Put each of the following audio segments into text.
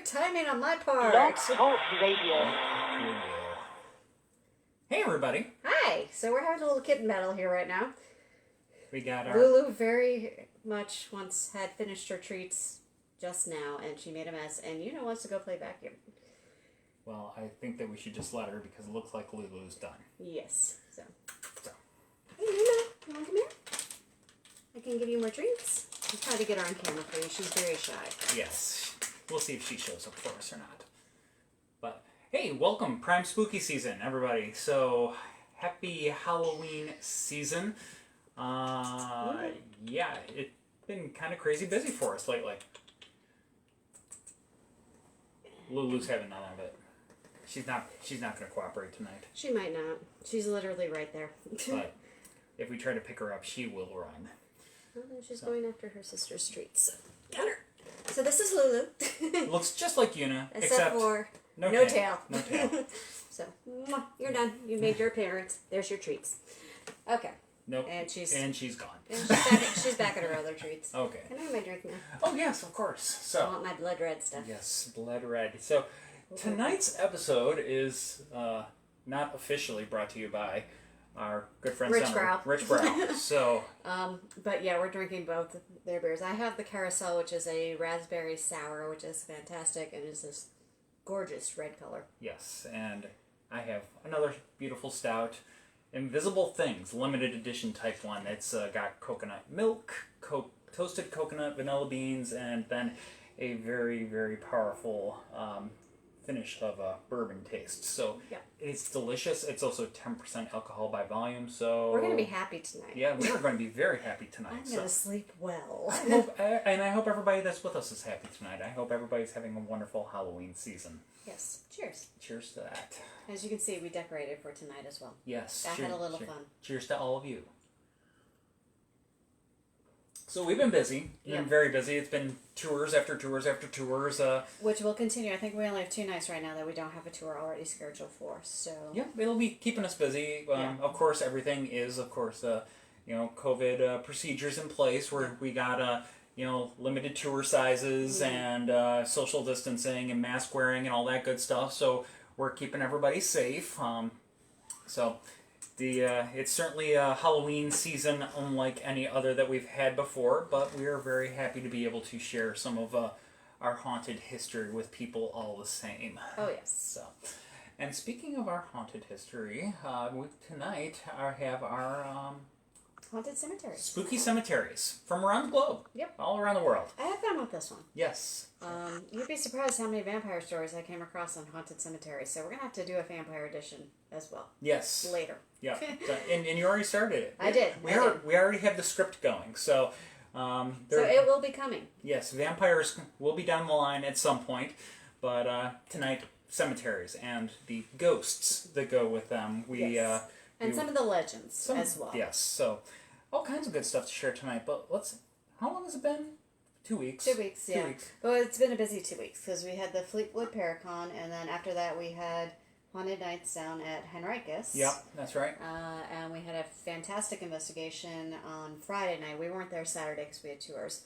Perfect timing on my part. Blog Talk Radio. Hey everybody. Hi. So we're having a little kitten battle here right now. We got our... Lulu very much once had finished her treats just now, and she made a mess, and wants to go play vacuum. Well, I think that we should just let her because it looks like Lulu's done. Yes. So. Hey Lulu, you want to come here? I can give you more treats. I'm trying to get her on camera for you. She's very shy. Yes. We'll see if she shows up for us or not. But, hey, welcome. Prime Spooky Season, everybody. So, happy Halloween season. Yeah, it's been kind of crazy busy for us lately. Lulu's having none of it. She's not going to cooperate tonight. She might not. She's literally right there. But if we try to pick her up, she will run. Well, then she's going after her sister's treats. Got her. So this is Lulu. Looks just like Una, except for no tail. No tail. So, you're done. You made your appearance. There's your treats. Okay. Nope. And she's gone. And she's back at her other treats. Okay. Can I have my drink now? Oh, yes, of course. So I want my blood red stuff. Yes, blood red. So tonight's episode is not officially brought to you by our good friend Rich Brow. Rich Brow. So but yeah, we're drinking both their beers. I have the Carousel, which is a raspberry sour, which is fantastic and is this gorgeous red color. Yes, and I have another beautiful stout, Invisible Things, limited edition type one. It's got coconut milk, toasted coconut, vanilla beans, and then a very, very powerful finish of a bourbon taste. So yeah. It's delicious. It's also 10% alcohol by volume. So we're going to be happy tonight. Yeah, we are going to be very happy tonight. I'm going to sleep well. I hope everybody that's with us is happy tonight. I hope everybody's having a wonderful Halloween season. Yes. Cheers. Cheers to that. As you can see, we decorated for tonight as well. Yes. I had a little fun. Cheers to all of you. So we've been busy. We've been very busy. It's been tours after tours after tours. Which will continue. I think we only have 2 nights right now that we don't have a tour already scheduled for. So yeah, it'll be keeping us busy. Of course, everything is, COVID procedures in place where we got limited tour sizes and social distancing and mask wearing and all that good stuff. So we're keeping everybody safe. It's certainly a Halloween season unlike any other that we've had before, but we are very happy to be able to share some of our haunted history with people all the same. Oh, yes. So, and speaking of our haunted history, tonight I have our haunted cemeteries. Spooky cemeteries from around the globe. Yep. All around the world. I had fun with this one. Yes. You'd be surprised how many vampire stories I came across on haunted cemeteries. So we're going to have to do a vampire edition as well. Yes. Later. Yeah. and you already started it. I did. We already have the script going. So so it will be coming. Yes, vampires will be down the line at some point. But tonight, cemeteries and the ghosts that go with them. And some of the legends as well. Yes. So all kinds of good stuff to share tonight. But how long has it been? 2 weeks. 2 weeks, yeah. 2 weeks. Well, it's been a busy 2 weeks because we had the Fleetwood Paracon, and then after that we had Haunted Nights down at Henricus. Yeah, that's right. And we had a fantastic investigation on Friday night. We weren't there Saturday because we had tours.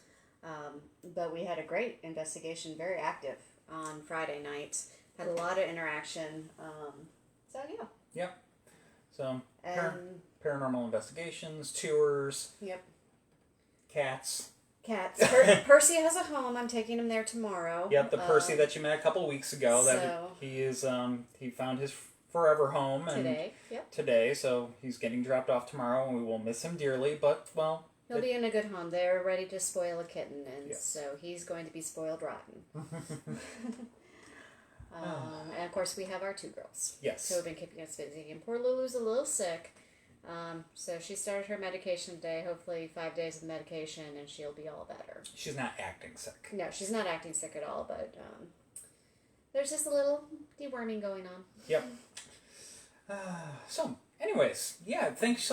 But we had a great investigation, very active on Friday night. Had a lot of interaction. So, yeah. Yeah. So, paranormal investigations, tours. Yep. Cats. Percy has a home. I'm taking him there tomorrow. Yep, the Percy that you met a couple weeks ago. He found his forever home today. So he's getting dropped off tomorrow, and we will miss him dearly. But he'll be in a good home. They're ready to spoil a kitten, and so he's going to be spoiled rotten. And of course, we have our 2 girls. Yes. Who have been keeping us busy. And poor Lulu's a little sick. So she started her medication today, hopefully 5 days of medication, and she'll be all better. She's not acting sick. No, she's not acting sick at all, but there's just a little deworming going on. Yep. So, anyways, thanks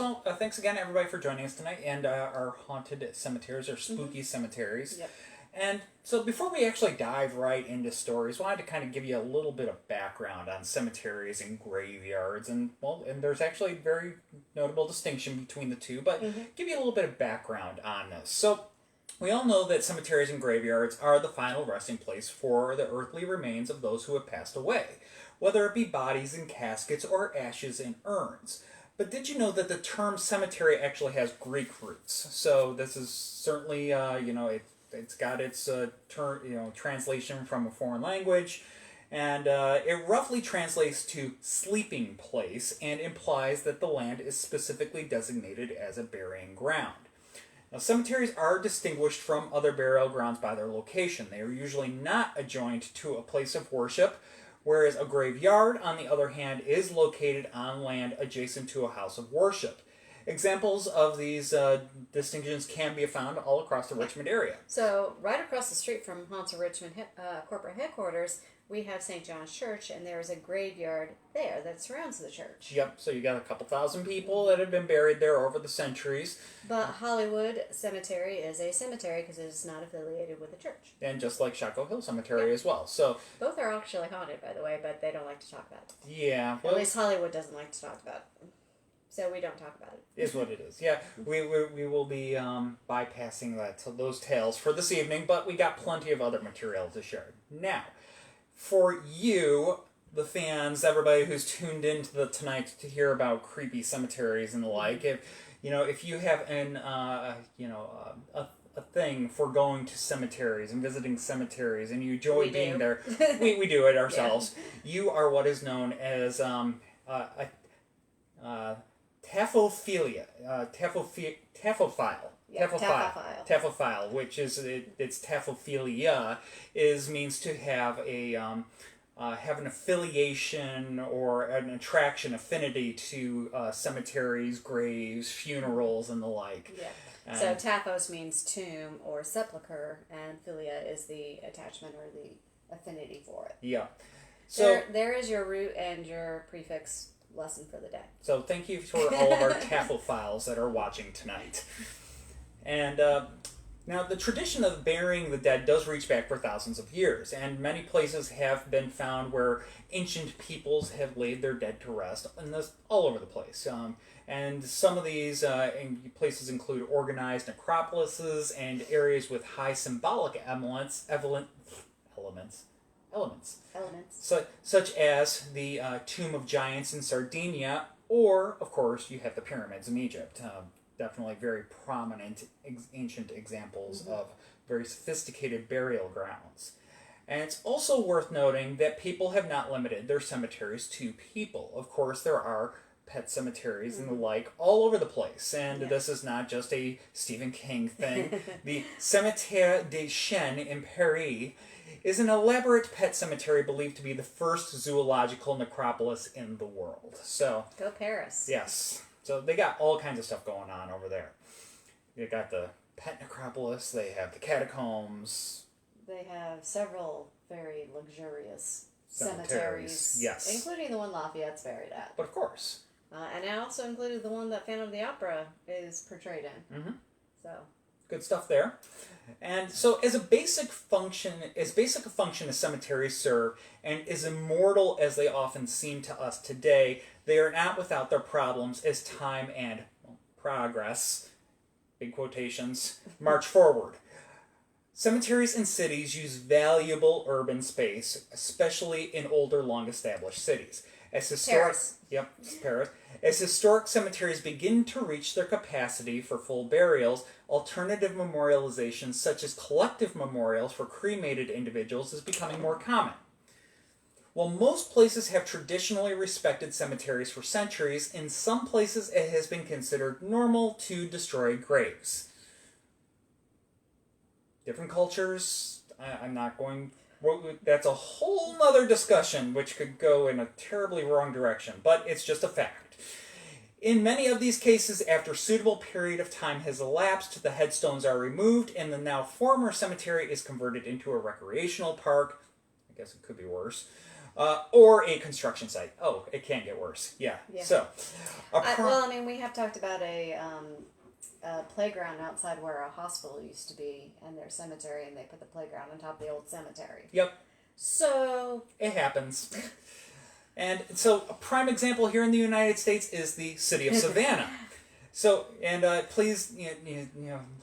again, everybody, for joining us tonight, and our haunted cemeteries, or spooky cemeteries. Yep. And so before we actually dive right into stories, I wanted to kind of give you a little bit of background on cemeteries and graveyards. And there's actually a very notable distinction between the two, but give you a little bit of background on this. So We all know that cemeteries and graveyards are the final resting place for the earthly remains of those who have passed away, whether it be bodies in caskets or ashes in urns. But did you know that the term cemetery actually has Greek roots? So this is certainly, it's got its translation from a foreign language, and it roughly translates to sleeping place and implies that the land is specifically designated as a burying ground. Now, cemeteries are distinguished from other burial grounds by their location. They are usually not adjoined to a place of worship, whereas a graveyard, on the other hand, is located on land adjacent to a house of worship. Examples of these distinctions can be found all across the Richmond area. So, right across the street from Haunts of Richmond corporate headquarters, we have St. John's Church, and there is a graveyard there that surrounds the church. Yep, so you got a couple thousand people that have been buried there over the centuries. But Hollywood Cemetery is a cemetery because it is not affiliated with the church. And just like Shockoe Hill Cemetery as well. So both are actually haunted, by the way, but they don't like to talk about it. Yeah. Well, at least Hollywood doesn't like to talk about it. So we don't talk about it. Is what it is. Yeah, we will be bypassing those tales for this evening, but we got plenty of other material to share. Now, for you, the fans, everybody who's tuned into tonight to hear about creepy cemeteries and the like, if you have a thing for going to cemeteries and visiting cemeteries, and you enjoy being there, we do it ourselves. Yeah. You are what is known as tapophilia, tapophile. Yeah, Taphophile, which is it's taphophilia, means to have have an affiliation or an attraction, affinity to cemeteries, graves, funerals, and the like. Yeah. So taphos means tomb or sepulcher, and philia is the attachment or the affinity for it. Yeah. So there is your root and your prefix lesson for the day. So thank you for all of our taphophiles that are watching tonight. And now the tradition of burying the dead does reach back for thousands of years, and many places have been found where ancient peoples have laid their dead to rest, and this all over the place. And some of these places include organized necropolises and areas with high symbolic elements, such as the Tomb of Giants in Sardinia, or, of course, you have the pyramids in Egypt. Definitely very prominent ancient examples of very sophisticated burial grounds. And it's also worth noting that people have not limited their cemeteries to people. Of course, there are pet cemeteries and the like all over the place. And this is not just a Stephen King thing. The Cimetière des Chiens in Paris is an elaborate pet cemetery believed to be the first zoological necropolis in the world. So go Paris. Yes. So they got all kinds of stuff going on over there. They got the pet necropolis, they have the catacombs. They have several very luxurious cemeteries. Yes. Including the one Lafayette's buried at. But of course. And I also included the one that Phantom of the Opera is portrayed in. Mm-hmm. So good stuff there. And so as a basic function as cemeteries serve, and as immortal as they often seem to us today, they are not without their problems as time and progress, big quotations, march forward. Cemeteries in cities use valuable urban space, especially in older, long-established cities. Paris. Yep, Paris. As historic cemeteries begin to reach their capacity for full burials, alternative memorializations such as collective memorials for cremated individuals is becoming more common. While most places have traditionally respected cemeteries for centuries, in some places it has been considered normal to destroy graves. Different cultures, I'm not going... That's a whole other discussion which could go in a terribly wrong direction, but it's just a fact. In many of these cases, after a suitable period of time has elapsed, the headstones are removed and the now former cemetery is converted into a recreational park. I guess it could be worse. Or a construction site. Oh, it can get worse. Yeah. So, we have talked about a playground outside where a hospital used to be and their cemetery, and they put the playground on top of the old cemetery. Yep. So it happens. And so a prime example here in the United States is the city of Savannah. So, and please,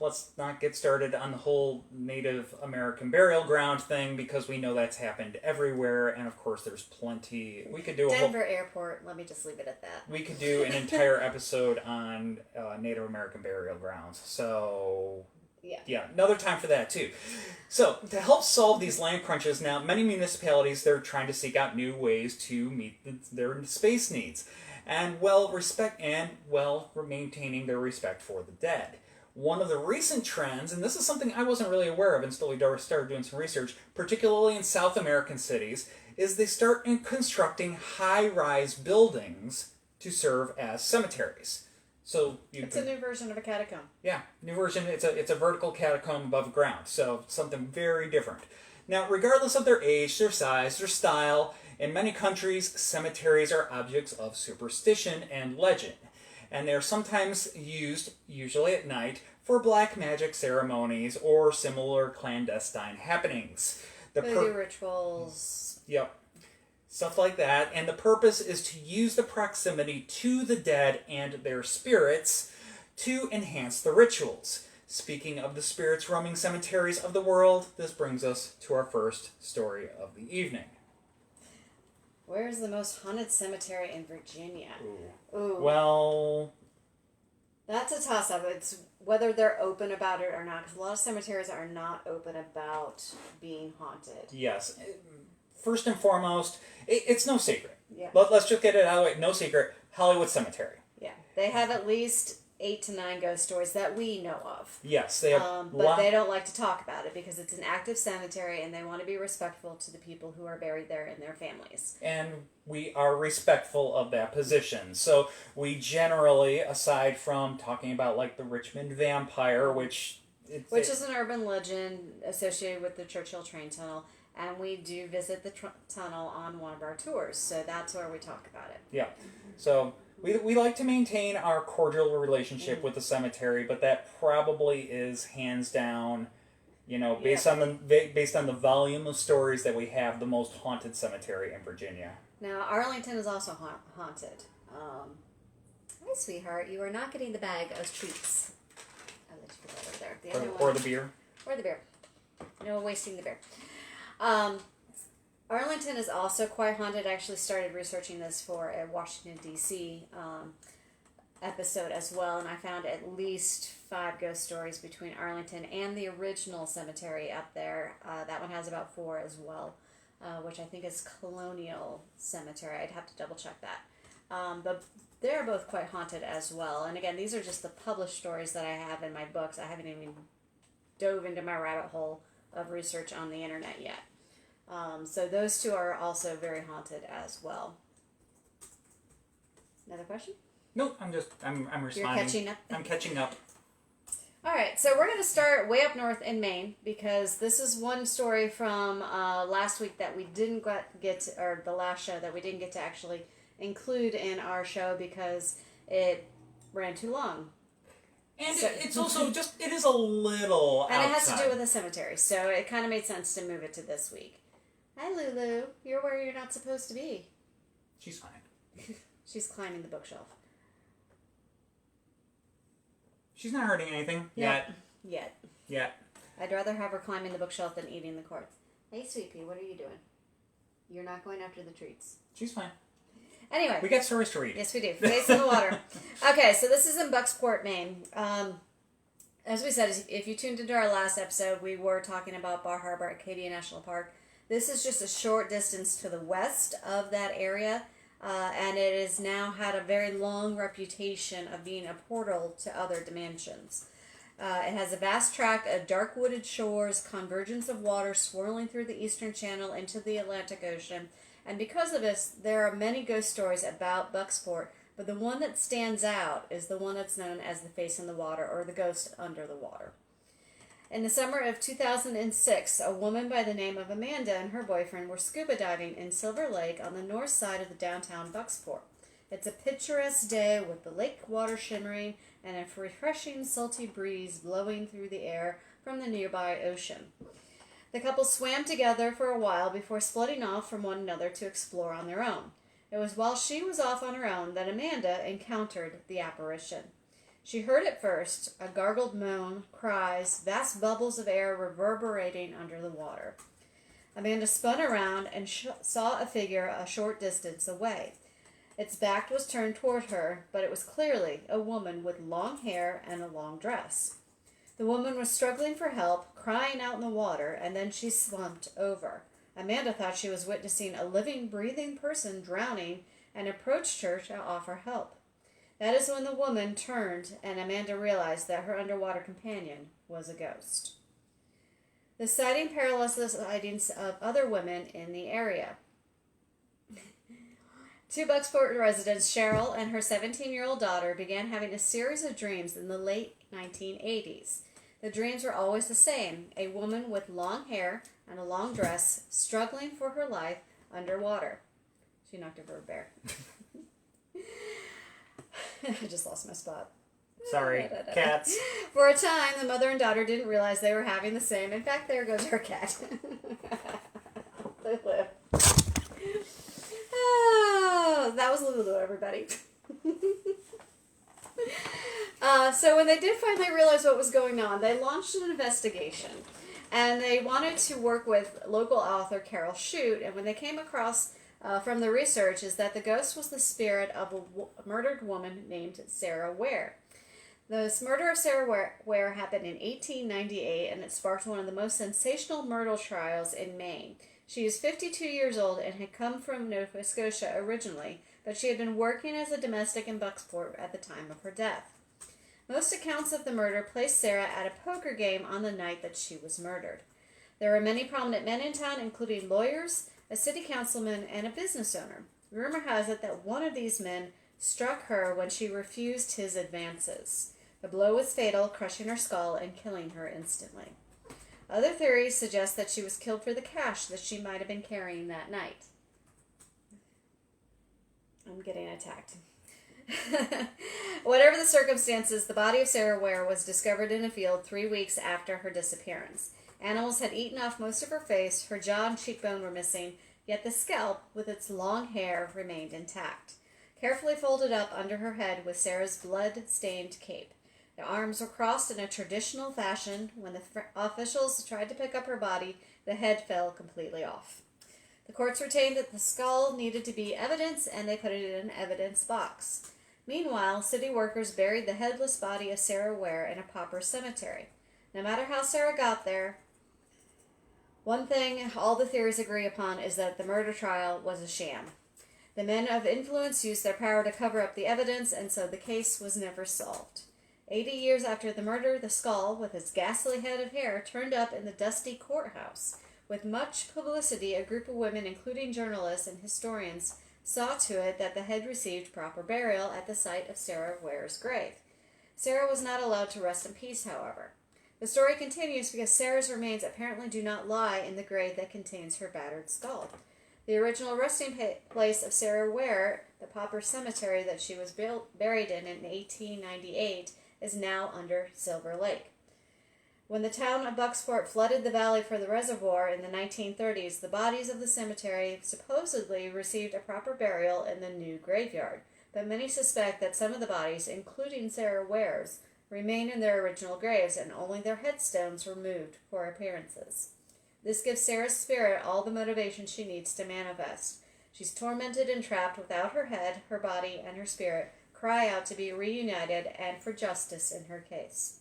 let's not get started on the whole Native American burial ground thing, because we know that's happened everywhere, and of course there's plenty. We could do Denver Airport, let me just leave it at that. We could do an entire episode on Native American burial grounds. So, yeah, another time for that too. So, to help solve these land crunches now, many municipalities, they're trying to seek out new ways to meet their space needs. And maintaining their respect for the dead. One of the recent trends, and this is something I wasn't really aware of until we started doing some research, particularly in South American cities, is they start constructing high-rise buildings to serve as cemeteries. So it's a new version of a catacomb. Yeah, new version. It's a vertical catacomb above ground, so something very different. Now, regardless of their age, their size, their style, in many countries, cemeteries are objects of superstition and legend, and they are sometimes used, usually at night, for black magic ceremonies or similar clandestine happenings. Voodoo rituals. Yep. Stuff like that, and the purpose is to use the proximity to the dead and their spirits to enhance the rituals. Speaking of the spirits roaming cemeteries of the world, this brings us to our first story of the evening. Where's the most haunted cemetery in Virginia? Ooh. Well, that's a toss-up. It's whether they're open about it or not, because a lot of cemeteries are not open about being haunted. Yes. First and foremost, it's no secret. Yeah. Let's just get it out of the way. No secret. Hollywood Cemetery. Yeah. They have at least 8 to 9 ghost stories that we know of. Yes, they have. But they don't like to talk about it because it's an active cemetery and they want to be respectful to the people who are buried there and their families. And we are respectful of that position. So we generally, aside from talking about like the Richmond vampire, which is an urban legend associated with the Churchill train tunnel, and we do visit the tunnel on one of our tours, so that's where we talk about it. Yeah. So we like to maintain our cordial relationship with the cemetery, but that probably is hands down, based on the volume of stories that we have, the most haunted cemetery in Virginia. Now, Arlington is also haunted. Hi, sweetheart. You are not getting the bag of treats. I'll let you put that over there. Or the beer. Or the beer. No wasting the beer. Arlington is also quite haunted. I actually started researching this for a Washington, D.C. Episode as well, and I found at least 5 ghost stories between Arlington and the original cemetery up there. That one has about 4 as well, which I think is Colonial Cemetery. I'd have to double check that. But they're both quite haunted as well. And again, these are just the published stories that I have in my books. I haven't even dove into my rabbit hole of research on the internet yet. So those 2 are also very haunted as well. Another question? Nope, I'm responding. You're catching up? I'm catching up. All right, so we're going to start way up north in Maine, because this is one story from last week that we didn't get to, or the last show that we didn't get to actually include in our show because it ran too long. And it's also just, it is a little and outside. It has to do with a cemetery, so it kind of made sense to move it to this week. Hi, Lulu. You're where you're not supposed to be. She's fine. She's climbing the bookshelf. She's not hurting anything Yet. I'd rather have her climbing the bookshelf than eating the cords. Hey, Sweet Pea, what are you doing? You're not going after the treats. She's fine. Anyway. We got stories to read. Yes, we do. Face in the water. Okay, so this is in Bucksport, Maine. As we said, if you tuned into our last episode, we were talking about Bar Harbor, Acadia National Park. This is just a short distance to the west of that area, and it has now had a very long reputation of being a portal to other dimensions. It has a vast tract of dark wooded shores, convergence of water swirling through the eastern channel into the Atlantic Ocean, and because of this, there are many ghost stories about Bucksport, but the one that stands out is the one that's known as the face in the water, or the ghost under the water. In the summer of 2006, a woman by the name of Amanda and her boyfriend were scuba diving in Silver Lake on the north side of the downtown Bucksport. It's a picturesque day with the lake water shimmering and a refreshing salty breeze blowing through the air from the nearby ocean. The couple swam together for a while before splitting off from one another to explore on their own. It was while she was off on her own that Amanda encountered the apparition. She heard it first, a gargled moan, cries, vast bubbles of air reverberating under the water. Amanda spun around and saw a figure a short distance away. Its back was turned toward her, but it was clearly a woman with long hair and a long dress. The woman was struggling for help, crying out in the water, and then she slumped over. Amanda thought she was witnessing a living, breathing person drowning and approached her to offer help. That is when the woman turned and Amanda realized that her underwater companion was a ghost. The sighting parallels the sightings of other women in the area. Two Bucksport residents, Cheryl and her 17-year-old daughter, began having a series of dreams in the late 1980s. The dreams were always the same, a woman with long hair and a long dress struggling for her life underwater. She knocked over a bear. I just lost my spot. Sorry, cats. For a time, the mother and daughter didn't realize they were having the same. In fact, there goes her cat. They live. Oh, that was Lulu, everybody. So when they did finally realize what was going on, they launched an investigation. And they wanted to work with local author Carol Shute. And when they came across from the research is that the ghost was the spirit of a murdered woman named Sarah Ware. This murder of Sarah Ware happened in 1898, and it sparked one of the most sensational murder trials in Maine. She is 52 years old and had come from Nova Scotia originally, but she had been working as a domestic in Bucksport at the time of her death. Most accounts of the murder placed Sarah at a poker game on the night that she was murdered. There were many prominent men in town, including lawyers, a city councilman, and a business owner. Rumor has it that one of these men struck her when she refused his advances. The blow was fatal, crushing her skull and killing her instantly. Other theories suggest that she was killed for the cash that she might have been carrying that night. I'm getting attacked. Whatever the circumstances, the body of Sarah Ware was discovered in a field 3 weeks after her disappearance. Animals had eaten off most of her face, her jaw and cheekbone were missing, yet the scalp, with its long hair, remained intact. Carefully folded up under her head was Sarah's blood-stained cape. The arms were crossed in a traditional fashion. When the officials tried to pick up her body, the head fell completely off. The courts retained that the skull needed to be evidence, and they put it in an evidence box. Meanwhile, city workers buried the headless body of Sarah Ware in a pauper cemetery. No matter how Sarah got there, one thing all the theories agree upon is that the murder trial was a sham. The men of influence used their power to cover up the evidence, and so the case was never solved. 80 years after the murder, the skull, with its ghastly head of hair, turned up in the dusty courthouse. With much publicity, a group of women, including journalists and historians, saw to it that the head received proper burial at the site of Sarah Ware's grave. Sarah was not allowed to rest in peace, however. The story continues because Sarah's remains apparently do not lie in the grave that contains her battered skull. The original resting place of Sarah Ware, the pauper cemetery that she was buried in 1898, is now under Silver Lake. When the town of Bucksport flooded the valley for the reservoir in the 1930s, the bodies of the cemetery supposedly received a proper burial in the new graveyard, but many suspect that some of the bodies, including Sarah Ware's, remain in their original graves and only their headstones were moved for appearances. This gives Sarah's spirit all the motivation she needs to manifest. She's tormented and trapped without her head, her body, and her spirit cry out to be reunited and for justice in her case.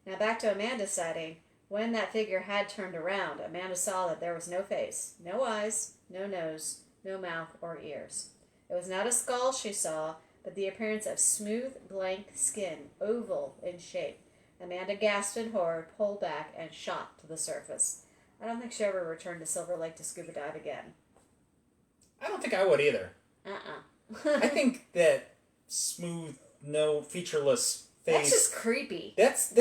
Now back to Amanda's sighting. When that figure had turned around, Amanda saw that there was no face, no eyes, no nose, no mouth or ears. It was not a skull she saw, but the appearance of smooth, blank skin, oval in shape. Amanda gasped in horror, pulled back, and shot to the surface. I don't think she ever returned to Silver Lake to scuba dive again. I don't think I would either. I think that smooth, no featureless face. That's just creepy. That's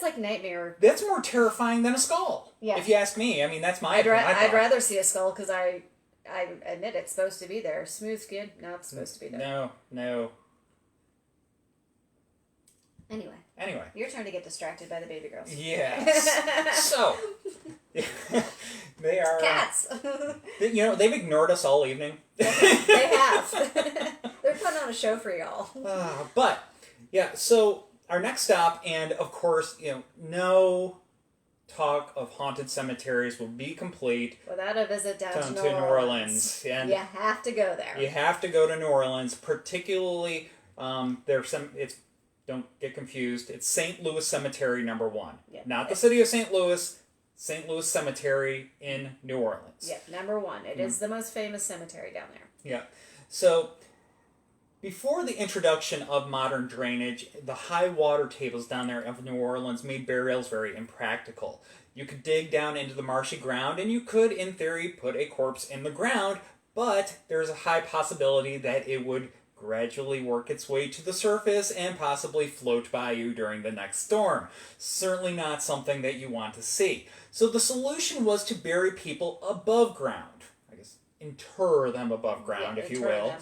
like nightmare. That's more terrifying than a skull. Yeah. If you ask me, I mean that's my. I'd rather see a skull because I admit it's supposed to be there. Smooth skin, no, it's supposed to be there. No. Anyway. Your turn to get distracted by the baby girls. Yes. So, they are... Cats! They've ignored us all evening. They have. They're putting on a show for y'all. So, our next stop, and of course, no talk of haunted cemeteries will be complete without a visit down to New Orleans. Orleans. And you have to go there. You have to go to New Orleans, particularly there's some. Don't get confused. It's St. Louis Cemetery number 1, not the city of St. Louis. St. Louis Cemetery in New Orleans. Yeah, number 1. It is the most famous cemetery down there. Yeah. So, before the introduction of modern drainage, the high water tables down there of New Orleans made burials very impractical. You could dig down into the marshy ground, and you could, in theory, put a corpse in the ground, but there's a high possibility that it would gradually work its way to the surface and possibly float by you during the next storm. Certainly not something that you want to see. So the solution was to bury people above ground. I guess inter them above ground, if you will.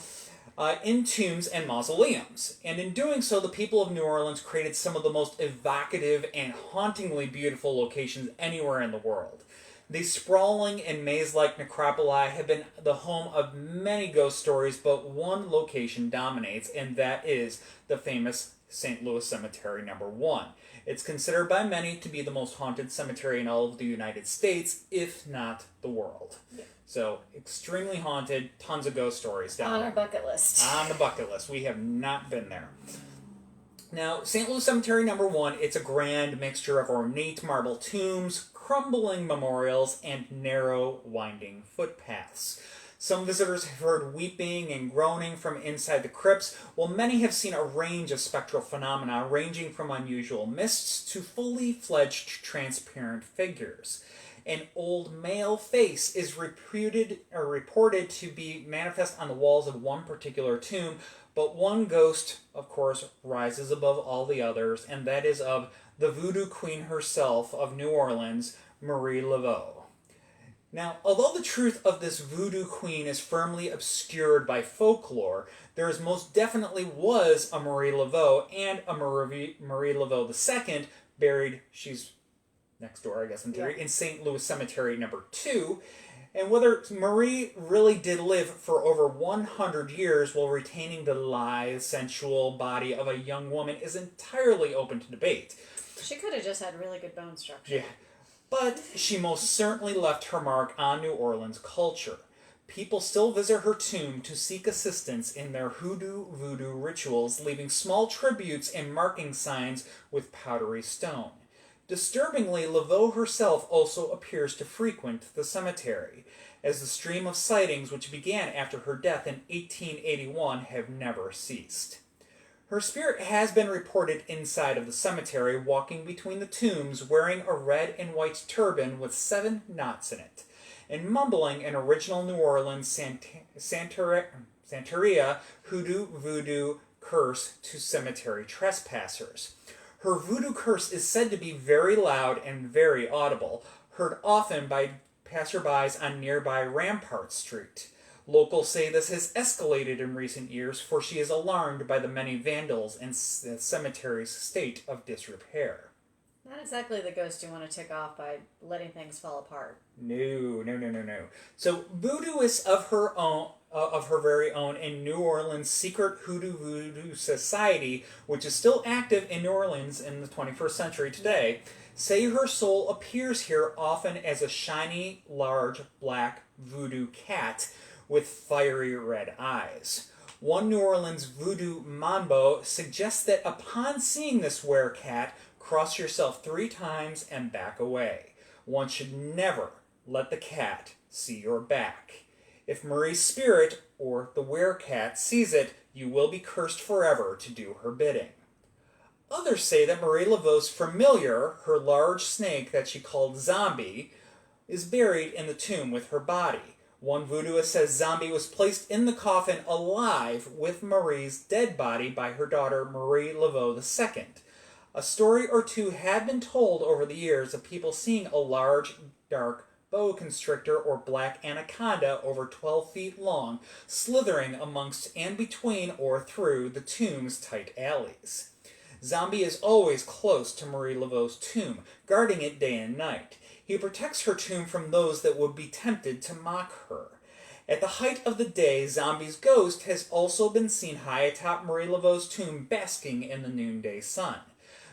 In tombs and mausoleums. And in doing so, the people of New Orleans created some of the most evocative and hauntingly beautiful locations anywhere in the world. These sprawling and maze-like necropoli have been the home of many ghost stories, but one location dominates, and that is the famous St. Louis Cemetery number 1. It's considered by many to be the most haunted cemetery in all of the United States, if not the world. Yeah. So, extremely haunted, tons of ghost stories down there. On our bucket list. On the bucket list. We have not been there. Now, St. Louis Cemetery number 1, it's a grand mixture of ornate marble tombs, crumbling memorials, and narrow, winding footpaths. Some visitors have heard weeping and groaning from inside the crypts, while many have seen a range of spectral phenomena ranging from unusual mists to fully fledged transparent figures. An old male face is reported to be manifest on the walls of one particular tomb, but one ghost, of course, rises above all the others, and that is of the voodoo queen herself of New Orleans, Marie Laveau. Now, although the truth of this voodoo queen is firmly obscured by folklore, there is most definitely was a Marie Laveau and a Marie Laveau II buried, she's next door, I guess, in theory, in St. Louis Cemetery number 2. And whether Marie really did live for over 100 years while retaining the lithe, sensual body of a young woman is entirely open to debate. She could have just had really good bone structure. Yeah. But she most certainly left her mark on New Orleans culture. People still visit her tomb to seek assistance in their hoodoo-voodoo rituals, leaving small tributes and marking signs with powdery stone. Disturbingly, Laveau herself also appears to frequent the cemetery, as the stream of sightings which began after her death in 1881 have never ceased. Her spirit has been reported inside of the cemetery, walking between the tombs, wearing a red and white turban with 7 knots in it, and mumbling an original New Orleans Santeria hoodoo-voodoo curse to cemetery trespassers. Her voodoo curse is said to be very loud and very audible, heard often by passerbys on nearby Rampart Street. Locals say this has escalated in recent years, for she is alarmed by the many vandals and the cemetery's state of disrepair. Not exactly the ghost you want to tick off by letting things fall apart. No. So, voodooists of her very own in New Orleans secret hoodoo-voodoo society, which is still active in New Orleans in the 21st century today, say her soul appears here often as a shiny, large, black voodoo cat with fiery red eyes. One New Orleans voodoo mambo suggests that upon seeing this werecat, cross yourself 3 times and back away. One should never let the cat see your back. If Marie's spirit, or the werecat, sees it, you will be cursed forever to do her bidding. Others say that Marie Laveau's familiar, her large snake that she called Zombie, is buried in the tomb with her body. One voodooist says Zombie was placed in the coffin alive with Marie's dead body by her daughter Marie Laveau II. A story or two have been told over the years of people seeing a large, dark boa constrictor or black anaconda over 12 feet long, slithering amongst and between or through the tomb's tight alleys. Zombie is always close to Marie Laveau's tomb, guarding it day and night. He protects her tomb from those that would be tempted to mock her. At the height of the day, Zombie's ghost has also been seen high atop Marie Laveau's tomb basking in the noonday sun.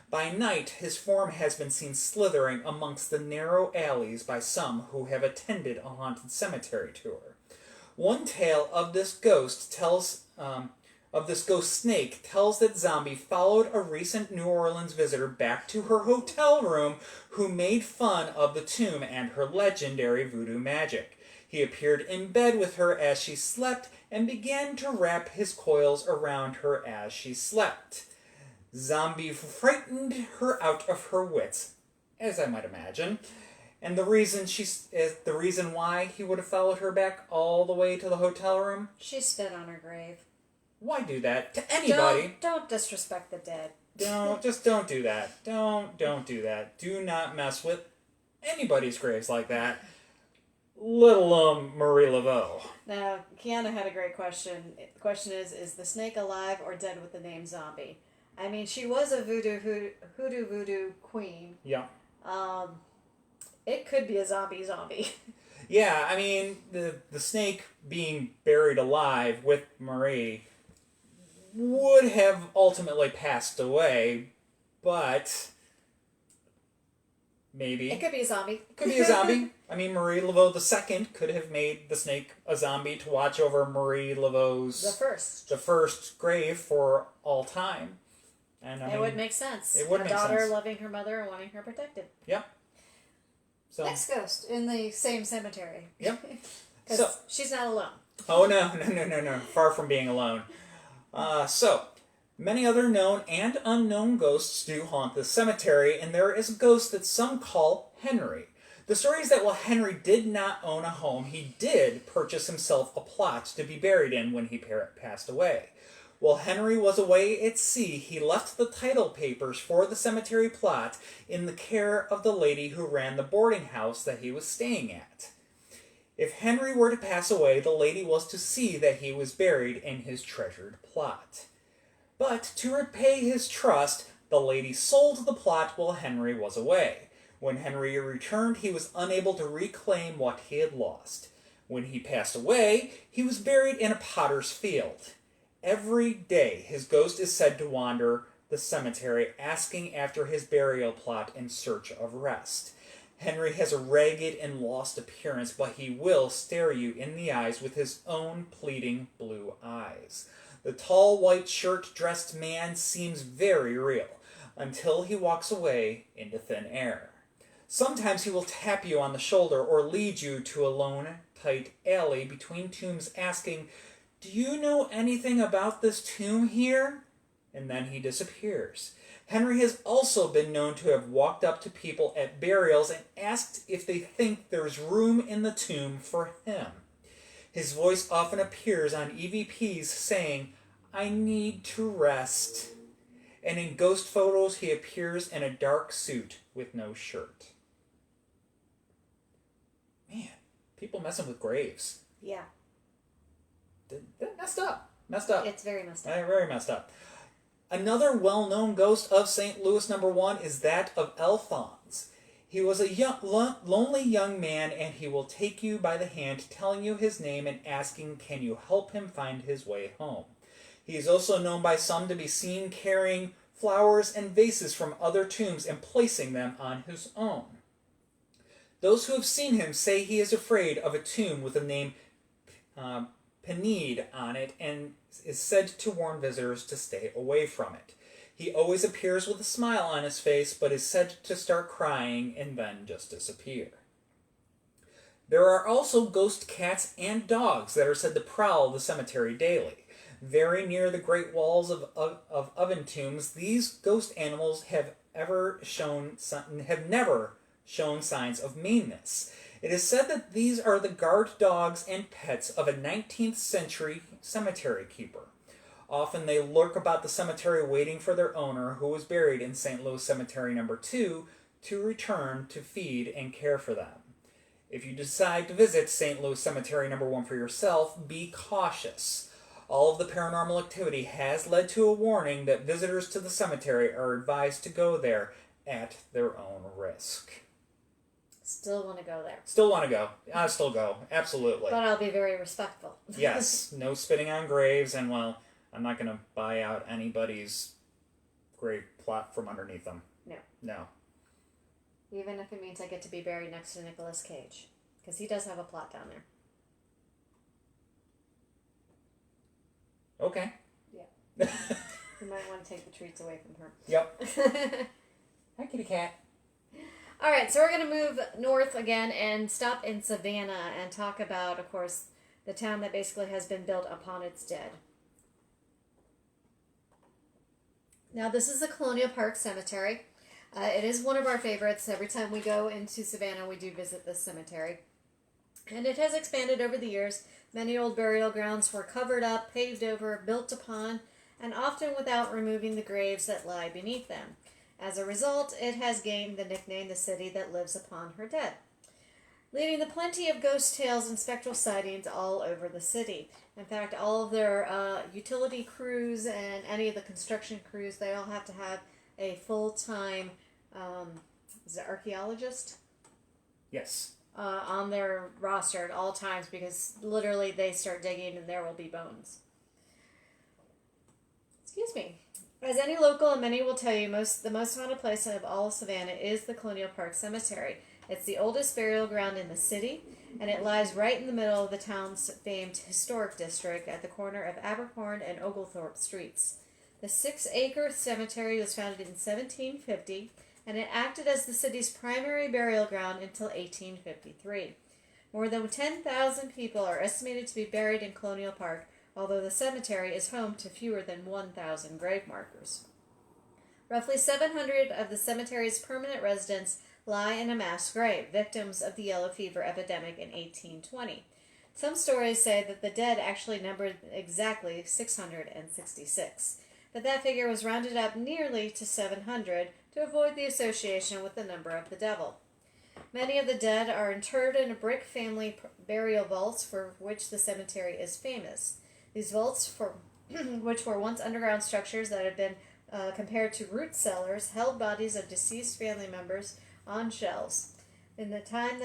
By night, his form has been seen slithering amongst the narrow alleys by some who have attended a haunted cemetery tour. One tale of this ghost snake tells that Zombie followed a recent New Orleans visitor back to her hotel room who made fun of the tomb and her legendary voodoo magic. He appeared in bed with her as she slept and began to wrap his coils around her as she slept. Zombie frightened her out of her wits, as I might imagine. And the reason why he would have followed her back all the way to the hotel room? She spit on her grave. Why do that to anybody? Don't disrespect the dead. Don't do that. Don't do that. Do not mess with anybody's graves like that. Let alone Marie Laveau. Now, Kiana had a great question. The question is the snake alive or dead with the name Zombie? I mean, she was a voodoo queen. Yeah. It could be a zombie. Yeah, I mean, the snake being buried alive with Marie would have ultimately passed away, but maybe. It could be a zombie. It could be a zombie. I mean, Marie Laveau II could have made the snake a zombie to watch over Marie Laveau's... The first grave for all time. And I mean, would make sense. It would make sense. A daughter loving her mother and wanting her protected. Yep. So, next ghost in the same cemetery. Yep. Because she's not alone. Oh, no. Far from being alone. So, many other known and unknown ghosts do haunt this cemetery, and there is a ghost that some call Henry. The story is that while Henry did not own a home, he did purchase himself a plot to be buried in when he passed away. While Henry was away at sea, he left the title papers for the cemetery plot in the care of the lady who ran the boarding house that he was staying at. If Henry were to pass away, the lady was to see that he was buried in his treasured plot. But to repay his trust, the lady sold the plot while Henry was away. When Henry returned, he was unable to reclaim what he had lost. When he passed away, he was buried in a potter's field. Every day, his ghost is said to wander the cemetery, asking after his burial plot in search of rest. Henry has a ragged and lost appearance, but he will stare you in the eyes with his own pleading blue eyes. The tall, white shirt-dressed man seems very real, until he walks away into thin air. Sometimes he will tap you on the shoulder or lead you to a lone, tight alley between tombs, asking, "Do you know anything about this tomb here?" And then he disappears. Henry has also been known to have walked up to people at burials and asked if they think there's room in the tomb for him. His voice often appears on EVPs saying, "I need to rest." And in ghost photos, he appears in a dark suit with no shirt. Man, people messing with graves. Yeah. Messed up. It's very messed up. Very messed up. Another well-known ghost of St. Louis number 1 is that of Alphonse. He was a lonely young man, and he will take you by the hand, telling you his name and asking, can you help him find his way home? He is also known by some to be seen carrying flowers and vases from other tombs and placing them on his own. Those who have seen him say he is afraid of a tomb with the name Penede on it and is said to warn visitors to stay away from it. He always appears with a smile on his face, but is said to start crying and then just disappear. There are also ghost cats and dogs that are said to prowl the cemetery daily. Very near the great walls of oven tombs, these ghost animals have never shown signs of meanness. It is said that these are the guard dogs and pets of a 19th century cemetery keeper. Often they lurk about the cemetery waiting for their owner, who was buried in St. Louis Cemetery number 2, to return to feed and care for them. If you decide to visit St. Louis Cemetery number 1 for yourself, be cautious. All of the paranormal activity has led to a warning that visitors to the cemetery are advised to go there at their own risk. Still want to go there. Still want to go. I'll still go. Absolutely. But I'll be very respectful. Yes. No spitting on graves, and, well, I'm not going to buy out anybody's grave plot from underneath them. No. No. Even if it means I get to be buried next to Nicolas Cage. Because he does have a plot down there. Okay. Yeah. You might want to take the treats away from her. Yep. Hi, kitty cat. All right, so we're going to move north again and stop in Savannah and talk about, of course, the town that basically has been built upon its dead. Now, this is the Colonial Park Cemetery. It is one of our favorites. Every time we go into Savannah, we do visit this cemetery. And it has expanded over the years. Many old burial grounds were covered up, paved over, built upon, and often without removing the graves that lie beneath them. As a result, it has gained the nickname the city that lives upon her dead, leading to plenty of ghost tales and spectral sightings all over the city. In fact, all of their utility crews and any of the construction crews, they all have to have a full-time, is it archaeologist? Yes. On their roster at all times, because literally they start digging and there will be bones. Excuse me. As any local, and many will tell you, the most haunted place of all of Savannah is the Colonial Park Cemetery. It's the oldest burial ground in the city, and it lies right in the middle of the town's famed historic district at the corner of Abercorn and Oglethorpe Streets. The 6-acre cemetery was founded in 1750, and it acted as the city's primary burial ground until 1853. More than 10,000 people are estimated to be buried in Colonial Park, although the cemetery is home to fewer than 1,000 grave markers. Roughly 700 of the cemetery's permanent residents lie in a mass grave, victims of the yellow fever epidemic in 1820. Some stories say that the dead actually numbered exactly 666, but that figure was rounded up nearly to 700 to avoid the association with the number of the devil. Many of the dead are interred in a brick family burial vaults for which the cemetery is famous. These vaults, which were once underground structures that had been compared to root cellars, held bodies of deceased family members on shelves. In the time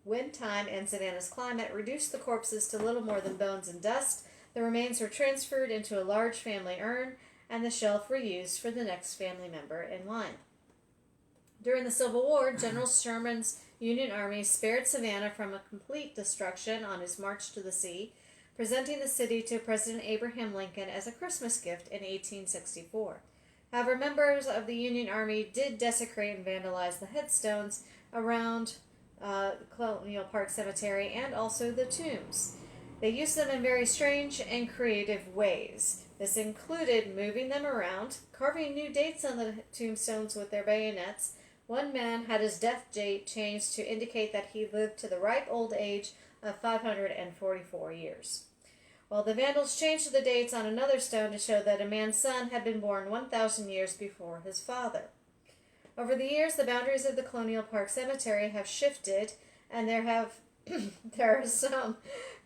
when time and Savannah's climate reduced the corpses to little more than bones and dust, the remains were transferred into a large family urn, and the shelf reused for the next family member in line. During the Civil War, General Sherman's Union Army spared Savannah from a complete destruction on his march to the sea, presenting the city to President Abraham Lincoln as a Christmas gift in 1864. However, members of the Union Army did desecrate and vandalize the headstones around Colonial Park Cemetery and also the tombs. They used them in very strange and creative ways. This included moving them around, carving new dates on the tombstones with their bayonets. One man had his death date changed to indicate that he lived to the ripe old age of 544 years. While the Vandals changed the dates on another stone to show that a man's son had been born 1,000 years before his father. Over the years, the boundaries of the Colonial Park Cemetery have shifted, and there are some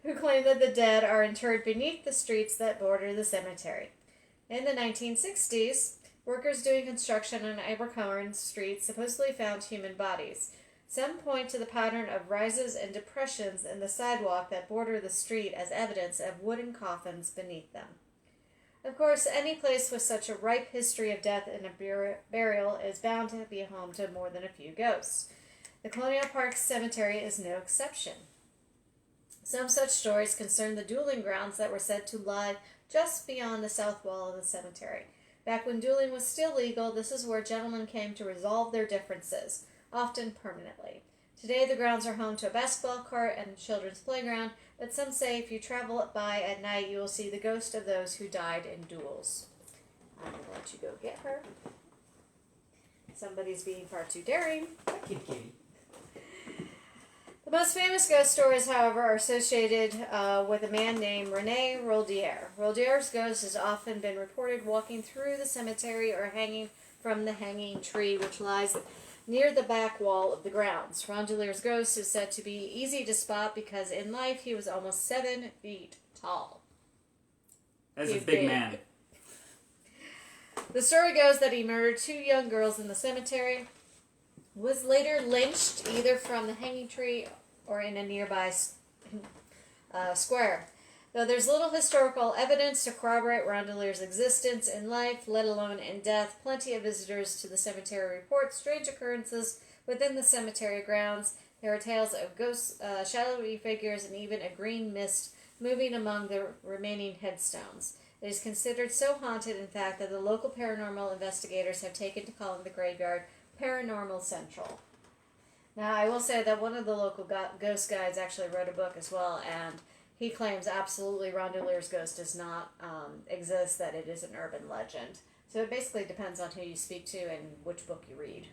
who claim that the dead are interred beneath the streets that border the cemetery. In the 1960s, workers doing construction on Abercorn Street supposedly found human bodies. Some point to the pattern of rises and depressions in the sidewalk that border the street as evidence of wooden coffins beneath them. Of course, any place with such a ripe history of death and a burial is bound to be home to more than a few ghosts. The Colonial Park Cemetery is no exception. Some such stories concern the dueling grounds that were said to lie just beyond the south wall of the cemetery. Back when dueling was still legal, this is where gentlemen came to resolve their differences, often permanently. Today, the grounds are home to a basketball court and a children's playground, but some say if you travel by at night, you will see the ghost of those who died in duels. I'm going to let you go get her. Somebody's being far too daring. Kitty kitty. The most famous ghost stories, however, are associated with a man named René Roldier. Roldier's ghost has often been reported walking through the cemetery or hanging from the hanging tree, which lies near the back wall of the grounds. Roldier's ghost is said to be easy to spot because in life he was almost 7 feet tall. As a big man. The story goes that he murdered 2 young girls in the cemetery, was later lynched either from the hanging tree or in a nearby square. Though there's little historical evidence to corroborate Rondelier's existence in life, let alone in death, plenty of visitors to the cemetery report strange occurrences within the cemetery grounds. There are tales of ghosts, shadowy figures, and even a green mist moving among the remaining headstones. It is considered so haunted, in fact, that the local paranormal investigators have taken to calling the graveyard Paranormal Central. Now, I will say that one of the local ghost guides actually wrote a book as well, and he claims absolutely Rondelier's ghost does not exist, that it is an urban legend. So it basically depends on who you speak to and which book you read.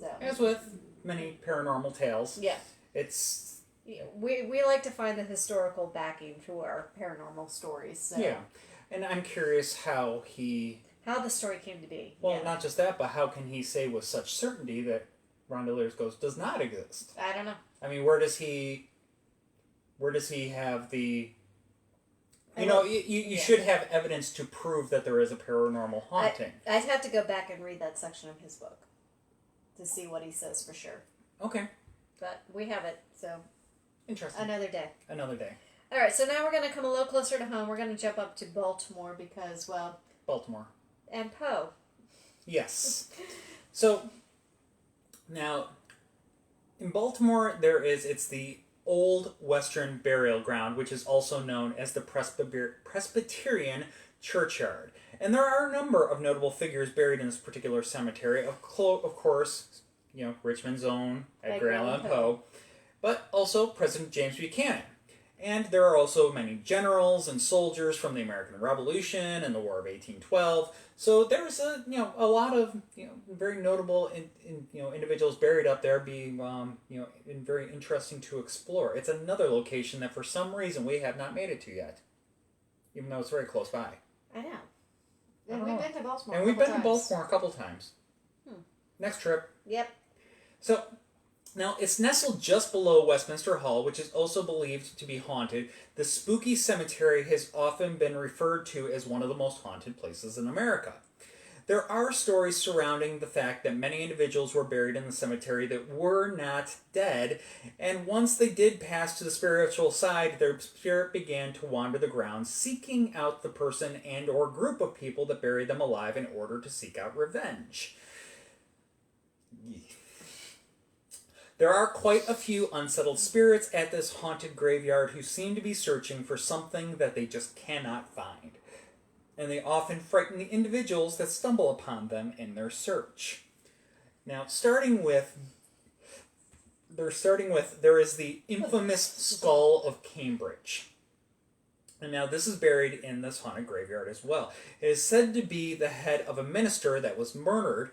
So, as with many paranormal tales, yeah, it's... We like to find the historical backing to our paranormal stories. So. Yeah, and I'm curious how the story came to be. Well, yeah. Not just that, but how can he say with such certainty that Rondelier's ghost does not exist? I don't know. I mean, where does he have the... You should have evidence to prove that there is a paranormal haunting. I'd have to go back and read that section of his book to see what he says for sure. Okay. But we have it, so... Interesting. Another day. All right, so now we're going to come a little closer to home. We're going to jump up to Baltimore because, well... Baltimore. And Poe. Yes. So, now, in Baltimore, it's the Old Western Burial Ground, which is also known as the Presbyterian Churchyard. And there are a number of notable figures buried in this particular cemetery. Of course, Richmond's own Edgar Allan Poe, but also President James Buchanan. And there are also many generals and soldiers from the American Revolution and the War of 1812. So there's a lot of very notable individuals buried up there, being and very interesting to explore. It's another location that for some reason we have not made it to yet, even though it's very close by. I know. And we've been to Baltimore. And we've been to Baltimore a couple times. Next trip. Yep. So. Now, it's nestled just below Westminster Hall, which is also believed to be haunted. The spooky cemetery has often been referred to as one of the most haunted places in America. There are stories surrounding the fact that many individuals were buried in the cemetery that were not dead, and once they did pass to the spiritual side, their spirit began to wander the grounds, seeking out the person and or group of people that buried them alive in order to seek out revenge. There are quite a few unsettled spirits at this haunted graveyard who seem to be searching for something that they just cannot find. And they often frighten the individuals that stumble upon them in their search. Now, there is the infamous Skull of Cambridge. And now this is buried in this haunted graveyard as well. It is said to be the head of a minister that was murdered,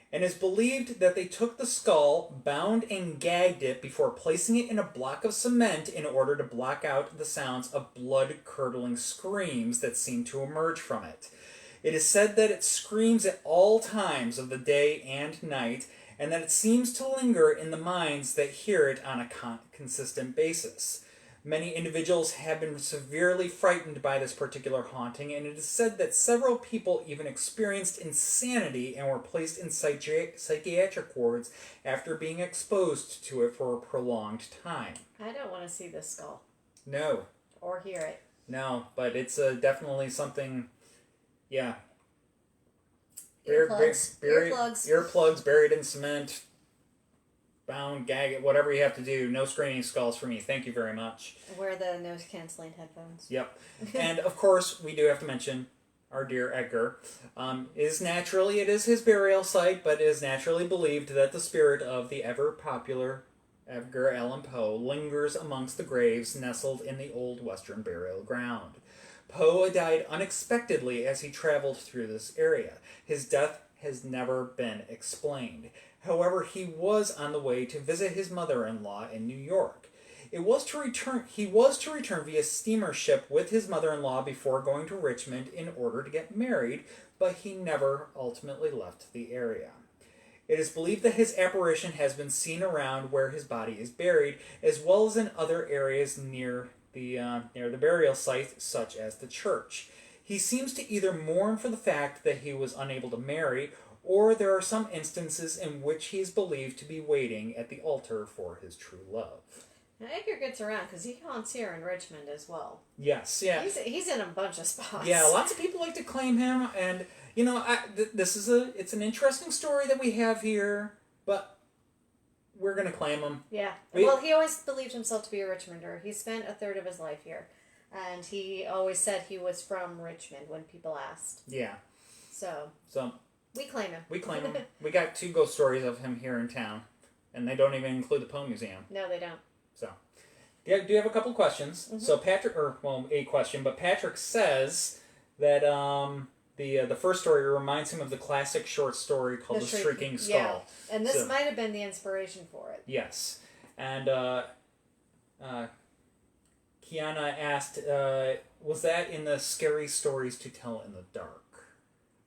and it's believed that they took the skull, bound and gagged it before placing it in a block of cement in order to block out the sounds of blood-curdling screams that seem to emerge from it. It is said that it screams at all times of the day and night, and that it seems to linger in the minds that hear it on a consistent basis. Many individuals have been severely frightened by this particular haunting, and it is said that several people even experienced insanity and were placed in psychiatric wards after being exposed to it for a prolonged time. I don't want to see this skull. No. Or hear it. No, but it's definitely something, yeah. Earplugs buried in cement. Bound, gag it, whatever you have to do. No screening skulls for me. Thank you very much. Wear the noise-canceling headphones. Yep. And, of course, we do have to mention our dear Edgar. It is his burial site, but it is naturally believed that the spirit of the ever-popular Edgar Allan Poe lingers amongst the graves nestled in the Old Western Burial Ground. Poe died unexpectedly as he traveled through this area. His death has never been explained. However, he was on the way to visit his mother-in-law in New York. He was to return via steamer ship with his mother-in-law before going to Richmond in order to get married, but he never ultimately left the area. It is believed that his apparition has been seen around where his body is buried, as well as in other areas near the burial site, such as the church. He seems to either mourn for the fact that he was unable to marry, or there are some instances in which he is believed to be waiting at the altar for his true love. Now, Edgar gets around because he haunts here in Richmond as well. Yes, yeah. He's in a bunch of spots. Yeah, lots of people like to claim him, and you know, it's an interesting story that we have here, but we're gonna claim him. Yeah. Well, he always believed himself to be a Richmonder. He spent a third of his life here, and he always said he was from Richmond when people asked. Yeah. So we claim him. We claim him. We got 2 ghost stories of him here in town, and they don't even include the Poe Museum. No, they don't. So, do you have a couple questions? Mm-hmm. So a question, but Patrick says that the first story reminds him of the classic short story called The Shrieking Skull. Yeah, and this might have been the inspiration for it. Yes, and Kiana asked, was that in the Scary Stories to Tell in the Dark?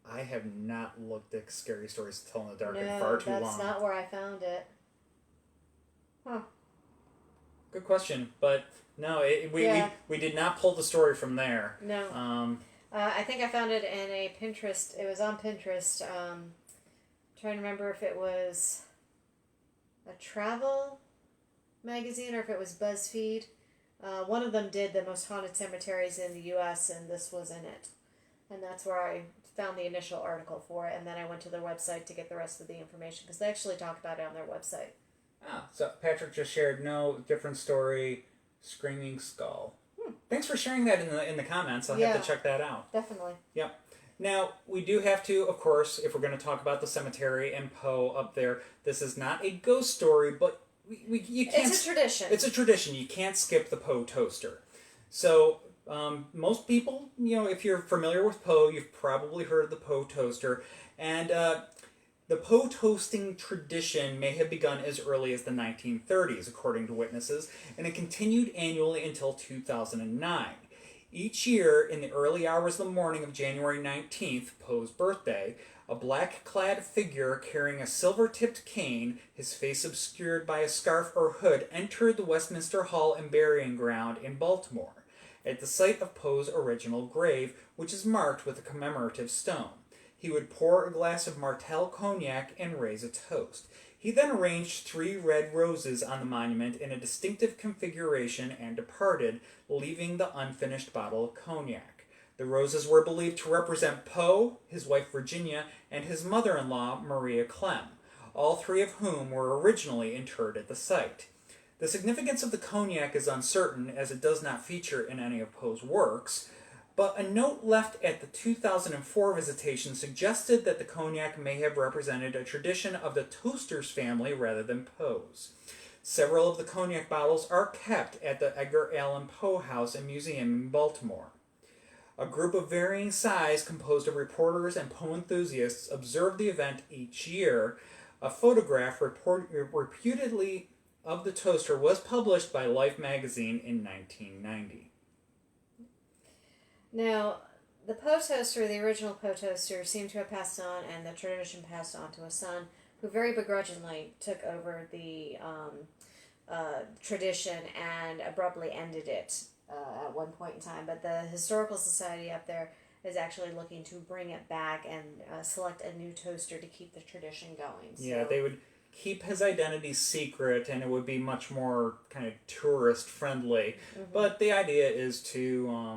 I have not looked at Scary Stories to Tell in the Dark in far too long. No, that's not where I found it. Huh. Good question, but no, we did not pull the story from there. No. I think I found it in a Pinterest. It was on Pinterest. Trying to remember if it was a travel magazine or if it was BuzzFeed. One of them did the most haunted cemeteries in the U.S. and this was in it, and that's where I found the initial article for it. And then I went to their website to get the rest of the information because they actually talk about it on their website. So Patrick just shared different story, Screaming Skull. Thanks for sharing that in the comments. I'll have to check that out. Definitely. Yep. Now, we do have to, of course, if we're going to talk about the cemetery and Poe up there, this is not a ghost story, but you can't... It's a tradition. It's a tradition. You can't skip the Poe toaster. So, most people, if you're familiar with Poe, you've probably heard of the Poe toaster. And the Poe toasting tradition may have begun as early as the 1930s, according to witnesses, and it continued annually until 2009. Each year, in the early hours of the morning of January 19th, Poe's birthday, a black-clad figure carrying a silver-tipped cane, his face obscured by a scarf or hood, entered the Westminster Hall and Burying Ground in Baltimore, at the site of Poe's original grave, which is marked with a commemorative stone. He would pour a glass of Martell cognac and raise a toast. He then arranged 3 red roses on the monument in a distinctive configuration and departed, leaving the unfinished bottle of cognac. The roses were believed to represent Poe, his wife Virginia, and his mother-in-law Maria Clem, all 3 of whom were originally interred at the site. The significance of the cognac is uncertain, as it does not feature in any of Poe's works, but a note left at the 2004 visitation suggested that the cognac may have represented a tradition of the Toaster's family rather than Poe's. Several of the cognac bottles are kept at the Edgar Allan Poe House and Museum in Baltimore. A group of varying size composed of reporters and Poe enthusiasts observed the event each year. A photograph reputedly of the toaster was published by Life magazine in 1990. Now, the Poe toaster, the original Poe toaster, seemed to have passed on, and the tradition passed on to a son, who very begrudgingly took over the tradition and abruptly ended it at one point in time. But the Historical Society up there is actually looking to bring it back and select a new toaster to keep the tradition going. Yeah, they would keep his identity secret, and it would be much more kind of tourist friendly. Mm-hmm. But the idea is to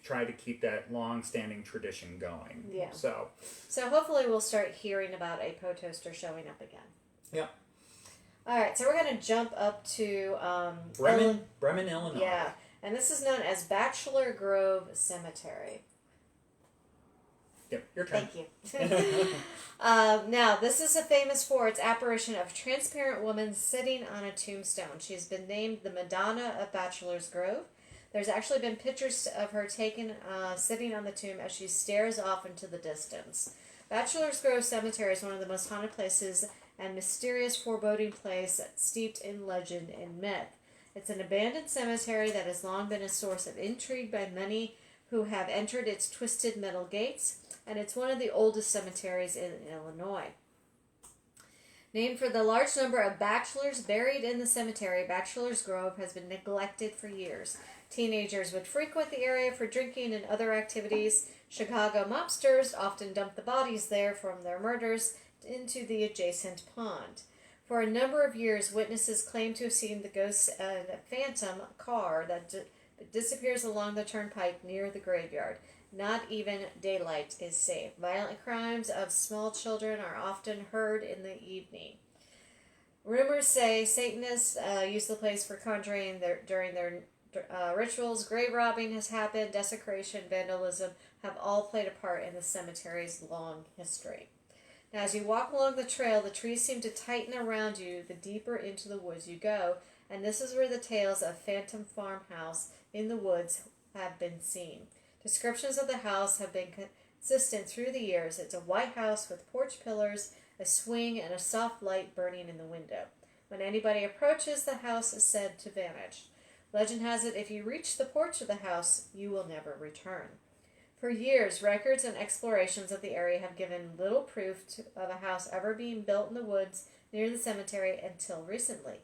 try to keep that long-standing tradition going. Yeah. So hopefully we'll start hearing about a Poe toaster showing up again. Yep. All right, so we're going to jump up to Bremen, Illinois. Yeah, and this is known as Bachelor Grove Cemetery. Yep, your turn. Thank you. Now, this is famous for its apparition of a transparent woman sitting on a tombstone. She's been named the Madonna of Bachelor's Grove. There's actually been pictures of her taken sitting on the tomb as she stares off into the distance. Bachelor's Grove Cemetery is one of the most haunted places and mysterious foreboding place steeped in legend and myth. It's an abandoned cemetery that has long been a source of intrigue by many who have entered its twisted metal gates, and it's one of the oldest cemeteries in Illinois. Named for the large number of bachelors buried in the cemetery, Bachelor's Grove has been neglected for years. Teenagers would frequent the area for drinking and other activities. Chicago mobsters often dumped the bodies there from their murders into the adjacent pond. For a number of years, witnesses claim to have seen the ghost of a phantom car that disappears along the turnpike near the graveyard. Not even daylight is safe. Violent crimes of small children are often heard in the evening. Rumors say Satanists use the place for conjuring during their rituals. Grave robbing has happened. Desecration, vandalism have all played a part in the cemetery's long history. Now, as you walk along the trail, the trees seem to tighten around you the deeper into the woods you go, and this is where the tales of Phantom Farmhouse in the woods have been seen. Descriptions of the house have been consistent through the years. It's a white house with porch pillars, a swing, and a soft light burning in the window. When anybody approaches, the house is said to vanish. Legend has it, if you reach the porch of the house, you will never return. For years, records and explorations of the area have given little proof of a house ever being built in the woods near the cemetery until recently.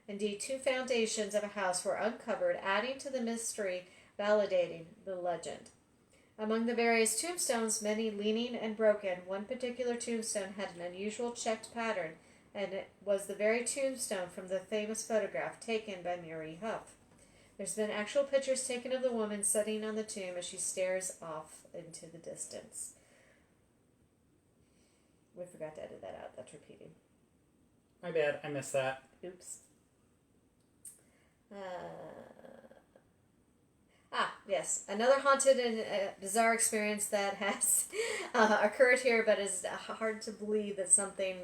Indeed, 2 foundations of a house were uncovered, adding to the mystery, validating the legend. Among the various tombstones, many leaning and broken, one particular tombstone had an unusual checked pattern, and it was the very tombstone from the famous photograph taken by Mary Huff. There's been actual pictures taken of the woman sitting on the tomb as she stares off into the distance. We forgot to edit that out. That's repeating. My bad. I missed that. Oops. Yes. Another haunted and bizarre experience that has occurred here, but is hard to believe that something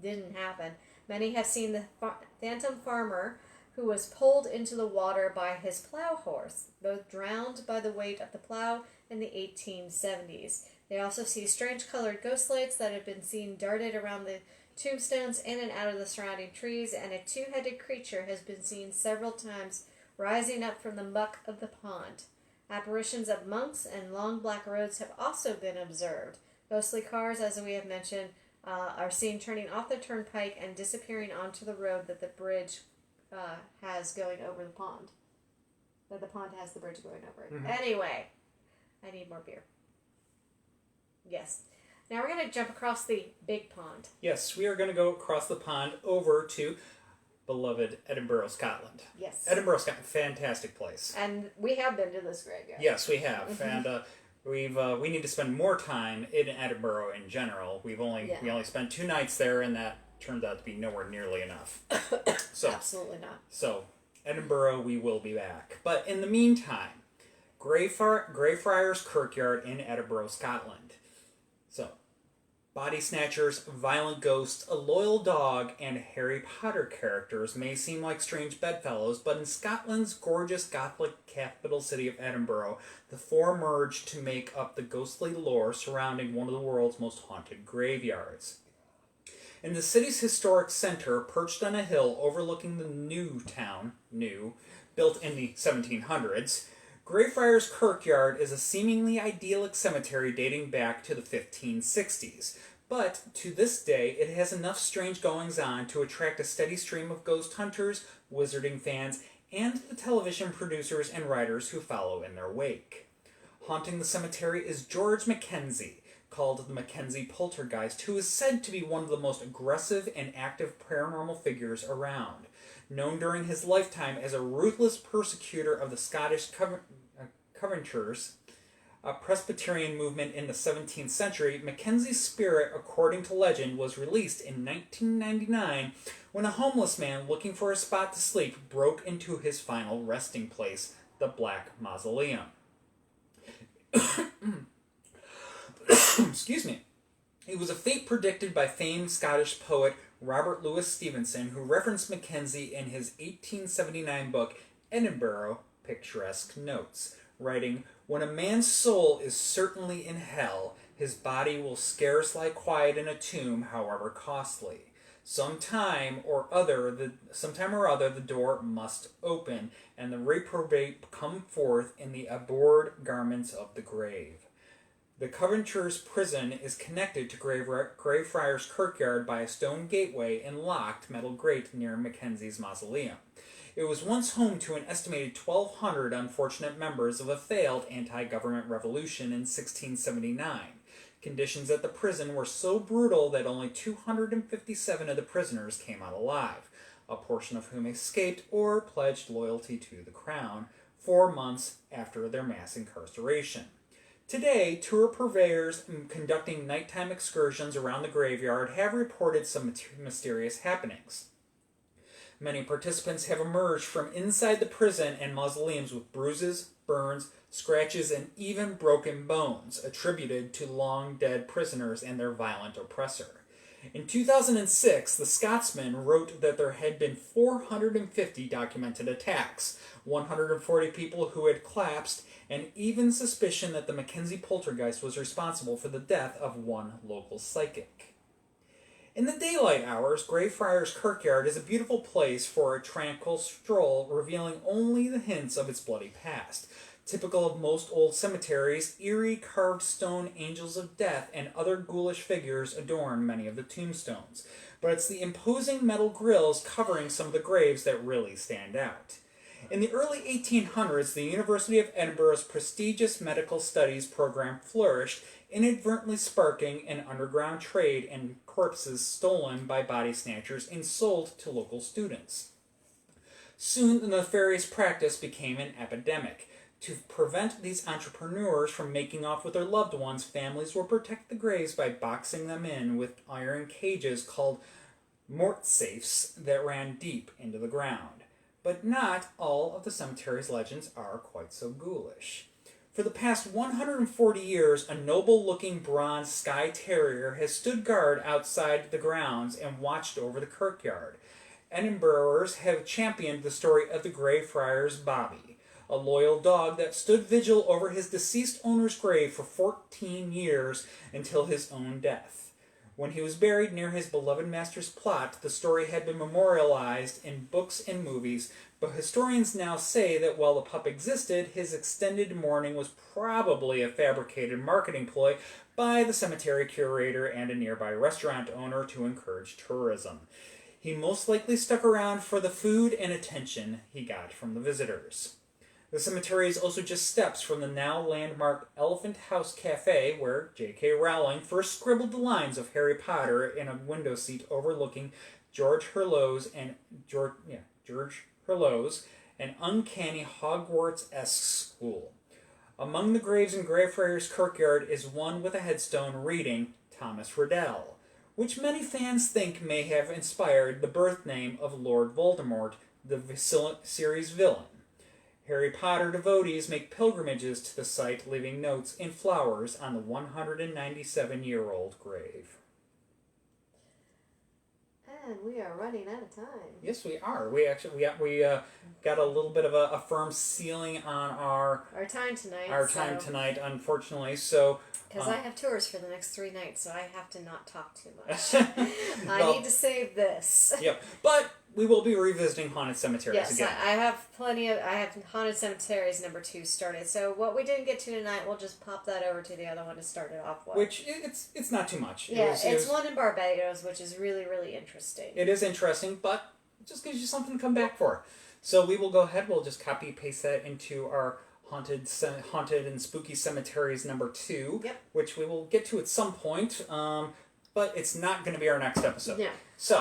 didn't happen. Many have seen the phantom farmer who was pulled into the water by his plow horse, both drowned by the weight of the plow in the 1870s. They also see strange colored ghost lights that have been seen darted around the tombstones in and out of the surrounding trees, and a 2-headed creature has been seen several times rising up from the muck of the pond. Apparitions of monks and long black roads have also been observed. Ghostly cars, as we have mentioned, are seen turning off the turnpike and disappearing onto the road that the bridge has going over the pond. That the pond has the bridge going over it. Mm-hmm. Anyway, I need more beer. Yes. Now we're going to jump across the big pond. Yes, we are going to go across the pond over to beloved Edinburgh, Scotland. Yes. Edinburgh, Scotland, fantastic place. And we have been to this graveyard. Yes, we have. And we need to spend more time in Edinburgh in general. We only spent 2 nights there, and that turned out to be nowhere nearly enough. So absolutely not. So Edinburgh, we will be back. But in the meantime, Greyfriars Kirkyard in Edinburgh, Scotland. So, body snatchers, violent ghosts, a loyal dog, and Harry Potter characters may seem like strange bedfellows, but in Scotland's gorgeous Gothic capital city of Edinburgh, the 4 merge to make up the ghostly lore surrounding one of the world's most haunted graveyards. In the city's historic center, perched on a hill overlooking the new town, built in the 1700s, Greyfriars Kirkyard is a seemingly idyllic cemetery dating back to the 1560s. But, to this day, it has enough strange goings-on to attract a steady stream of ghost hunters, wizarding fans, and the television producers and writers who follow in their wake. Haunting the cemetery is George Mackenzie, called the Mackenzie Poltergeist, who is said to be one of the most aggressive and active paranormal figures around. Known during his lifetime as a ruthless persecutor of the Scottish Covenanters, a Presbyterian movement in the 17th century, Mackenzie's spirit, according to legend, was released in 1999 when a homeless man looking for a spot to sleep broke into his final resting place, the Black Mausoleum. Excuse me. It was a fate predicted by famed Scottish poet Robert Louis Stevenson, who referenced Mackenzie in his 1879 book Edinburgh Picturesque Notes, writing, "When a man's soul is certainly in hell, his body will scarce lie quiet in a tomb, however costly. Sometime or other, the door must open, and the reprobate come forth in the abhorred garments of the grave." The Covenanters' prison is connected to Greyfriars Kirkyard by a stone gateway and locked metal grate near Mackenzie's mausoleum. It was once home to an estimated 1,200 unfortunate members of a failed anti-government revolution in 1679. Conditions at the prison were so brutal that only 257 of the prisoners came out alive, a portion of whom escaped or pledged loyalty to the crown 4 months after their mass incarceration. Today, tour purveyors conducting nighttime excursions around the graveyard have reported some mysterious happenings. Many participants have emerged from inside the prison and mausoleums with bruises, burns, scratches, and even broken bones, attributed to long-dead prisoners and their violent oppressor. In 2006, the Scotsman wrote that there had been 450 documented attacks, 140 people who had collapsed, and even suspicion that the Mackenzie poltergeist was responsible for the death of one local psychic. In the daylight hours, Greyfriars Kirkyard is a beautiful place for a tranquil stroll, revealing only the hints of its bloody past. Typical of most old cemeteries, eerie carved stone angels of death and other ghoulish figures adorn many of the tombstones. But it's the imposing metal grills covering some of the graves that really stand out. In the early 1800s, the University of Edinburgh's prestigious medical studies program flourished, inadvertently sparking an underground trade in corpses stolen by body snatchers and sold to local students. Soon, the nefarious practice became an epidemic. To prevent these entrepreneurs from making off with their loved ones, families would protect the graves by boxing them in with iron cages called mort safes that ran deep into the ground. But not all of the cemetery's legends are quite so ghoulish. For the past 140 years, a noble-looking bronze Skye Terrier has stood guard outside the grounds and watched over the kirkyard. Edinburghers have championed the story of the Greyfriars Bobby, a loyal dog that stood vigil over his deceased owner's grave for 14 years until his own death. When he was buried near his beloved master's plot, the story had been memorialized in books and movies, but historians now say that while the pup existed, his extended mourning was probably a fabricated marketing ploy by the cemetery curator and a nearby restaurant owner to encourage tourism. He most likely stuck around for the food and attention he got from the visitors. The cemetery is also just steps from the now landmark Elephant House Cafe, where J.K. Rowling first scribbled the lines of Harry Potter in a window seat overlooking George Hurlow's an uncanny Hogwarts-esque school. Among the graves in Greyfriars Kirkyard is one with a headstone reading Thomas Riddell, which many fans think may have inspired the birth name of Lord Voldemort, the series villain. Harry Potter devotees make pilgrimages to the site, leaving notes and flowers on the 197-year-old grave. And we are running out of time. Yes, we are. We got a little bit of a firm ceiling on our time tonight. Tonight, unfortunately. So because I have tours for the next 3 nights, so I have to not talk too much. I need to save this. Yep, but we will be revisiting Haunted Cemeteries again. Yes, I have I have Haunted Cemeteries #2 started. So what we didn't get to tonight, we'll just pop that over to the other one to start it off with. Which, it's not too much. Yeah, it's one in Barbados, which is really, really interesting. It is interesting, but it just gives you something to come back for. So we will go ahead, we'll just copy paste that into our Haunted and Spooky Cemeteries #2, which we will get to at some point. But it's not going to be our next episode. Yeah. So,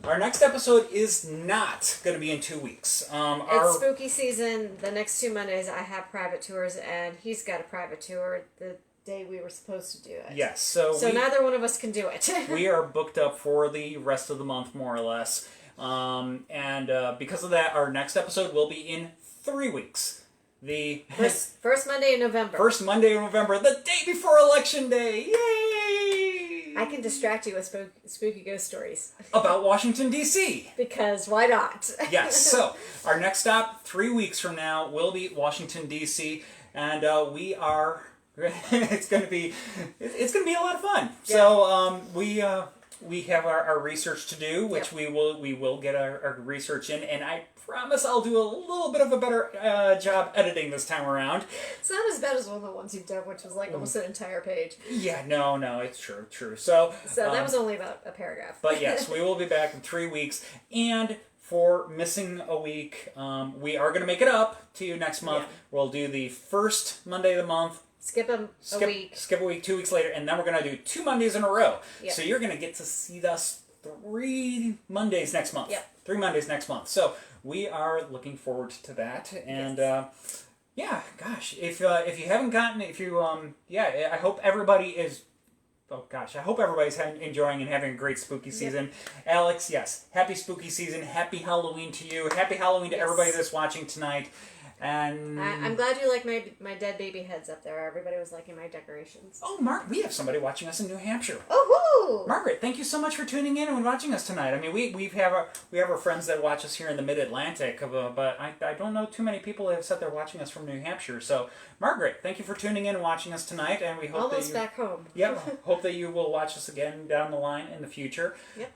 our next episode is not going to be in 2 weeks. It's spooky season. The next 2 Mondays I have private tours, and he's got a private tour the day we were supposed to do it. Yes. So neither one of us can do it. We are booked up for the rest of the month, more or less. And because of that, our next episode will be in 3 weeks. The first Monday in November. First Monday in November, the day before Election Day. Yay! I can distract you with spooky ghost stories. About Washington, D.C. Because why not? Yes, so our next stop 3 weeks from now will be Washington, D.C. And we are... it's going to be a lot of fun. Yeah. So we have our research to do, which we will get our research in, and I promise I'll do a little bit of a better job editing this time around. It's not as bad as one of the ones you've done, which was like almost an entire page. Yeah, no, it's true. So that was only about a paragraph. But yes, we will be back in 3 weeks, and for missing a week, we are going to make it up to you next month. Yeah. We'll do the first Monday of the month Skip a week. Skip a week, 2 weeks later, and then we're going to do 2 Mondays in a row. Yep. So you're going to get to see us 3 Mondays next month. Yep. 3 Mondays next month. So we are looking forward to that. And yeah, gosh, if you haven't gotten, I hope everybody is. Oh gosh, I hope everybody's enjoying and having a great spooky season. Yep. Alex, yes, happy spooky season. Happy Halloween to you. Happy Halloween to everybody that's watching tonight. And I'm glad you like my dead baby heads up there. Everybody was liking my decorations. Oh, Mark, we have somebody watching us in New Hampshire. Oh, Margaret, thank you so much for tuning in and watching us tonight. I mean, we have our friends that watch us here in the Mid-Atlantic, but I don't know too many people that have said they're watching us from New Hampshire. So, Margaret, thank you for tuning in and watching us tonight, and we hope almost back home. Yeah, hope that you will watch us again down the line in the future. Yep.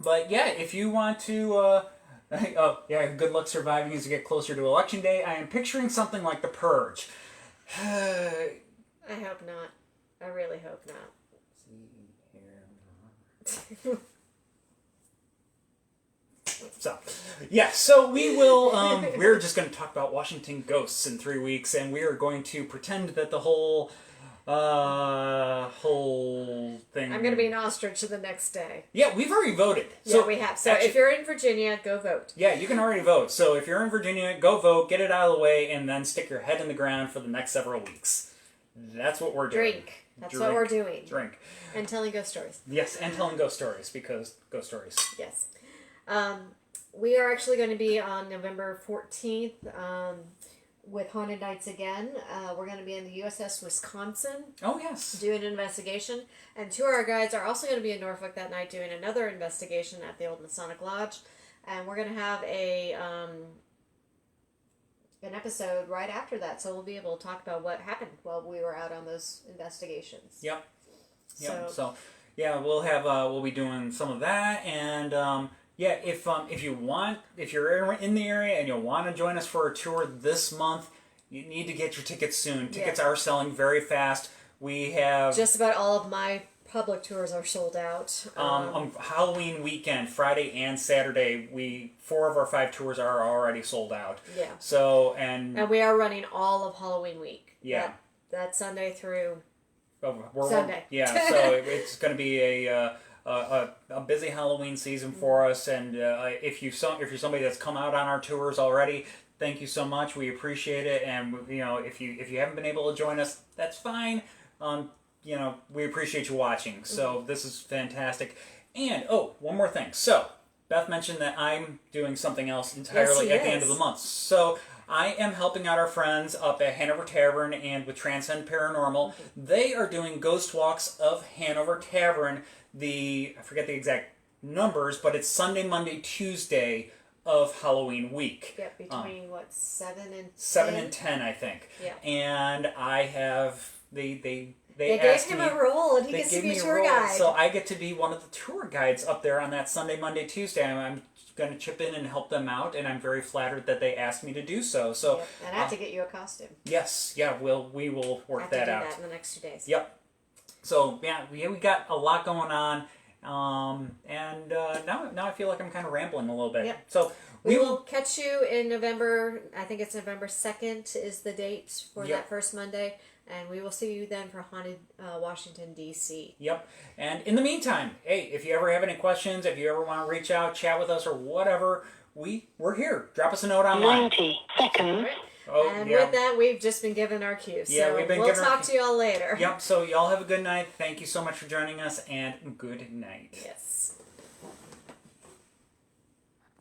But yeah, if you want to. Oh, yeah, good luck surviving as you get closer to Election Day. I am picturing something like The Purge. I hope not. I really hope not. So we will, we're just going to talk about Washington ghosts in 3 weeks, and we are going to pretend that the whole thing. I'm going to be an ostrich the next day. Yeah, we've already voted. So, yeah, we have. So actually, if you're in Virginia, go vote. Yeah, you can already vote. So if you're in Virginia, go vote, get it out of the way, and then stick your head in the ground for the next several weeks. That's what we're doing. That's what we're doing. Drink. And telling ghost stories. Yes, and telling ghost stories, because ghost stories. Yes. We are actually going to be on November 14th with Haunted Nights again. We're going to be in the USS Wisconsin. Oh, yes. Doing an investigation. And two of our guides are also going to be in Norfolk that night doing another investigation at the Old Masonic Lodge. And we're going to have an episode right after that. So we'll be able to talk about what happened while we were out on those investigations. Yep. So yeah, we'll be doing some of that, and if you're in the area and you want to join us for a tour this month, you need to get your tickets soon. Tickets are selling very fast. We have just about all of my public tours are sold out. On Halloween weekend, Friday and Saturday, 4 of our 5 tours are already sold out. Yeah. So and we are running all of Halloween week. Yeah. That Sunday through. Sunday. Yeah, so it's going to be a busy Halloween season for us, and if you're somebody that's come out on our tours already, thank you so much. We appreciate it, and if you haven't been able to join us, that's fine. We appreciate you watching. So this is fantastic. And one more thing. So Beth mentioned that I'm doing something else entirely at the end of the month. So I am helping out our friends up at Hanover Tavern and with Transcend Paranormal. They are doing ghost walks of Hanover Tavern. I forget the exact numbers, but it's Sunday, Monday, Tuesday of Halloween week. Yeah, between 7 and 10? 7 and 10, I think. Yeah. And I have they gave him a role, and he gets to be a tour guide. So I get to be one of the tour guides up there on that Sunday, Monday, Tuesday. I'm going to chip in and help them out, and I'm very flattered that they asked me to do so. So, and I have to get you a costume. Yes, yeah, we will work that out. I have to do that in the next 2 days. Yep. So yeah, we got a lot going on, and now I feel like I'm kind of rambling a little bit. Yep. So we will catch you in November. I think it's November 2nd is the date for that first Monday. And we will see you then for Haunted Washington, D.C. Yep. And in the meantime, hey, if you ever have any questions, if you ever want to reach out, chat with us, or whatever, we're here. Drop us a note online. 90 seconds. With that, we've just been given our cues. Yeah, so we'll talk to you all later. Yep. So y'all have a good night. Thank you so much for joining us, and good night. Yes.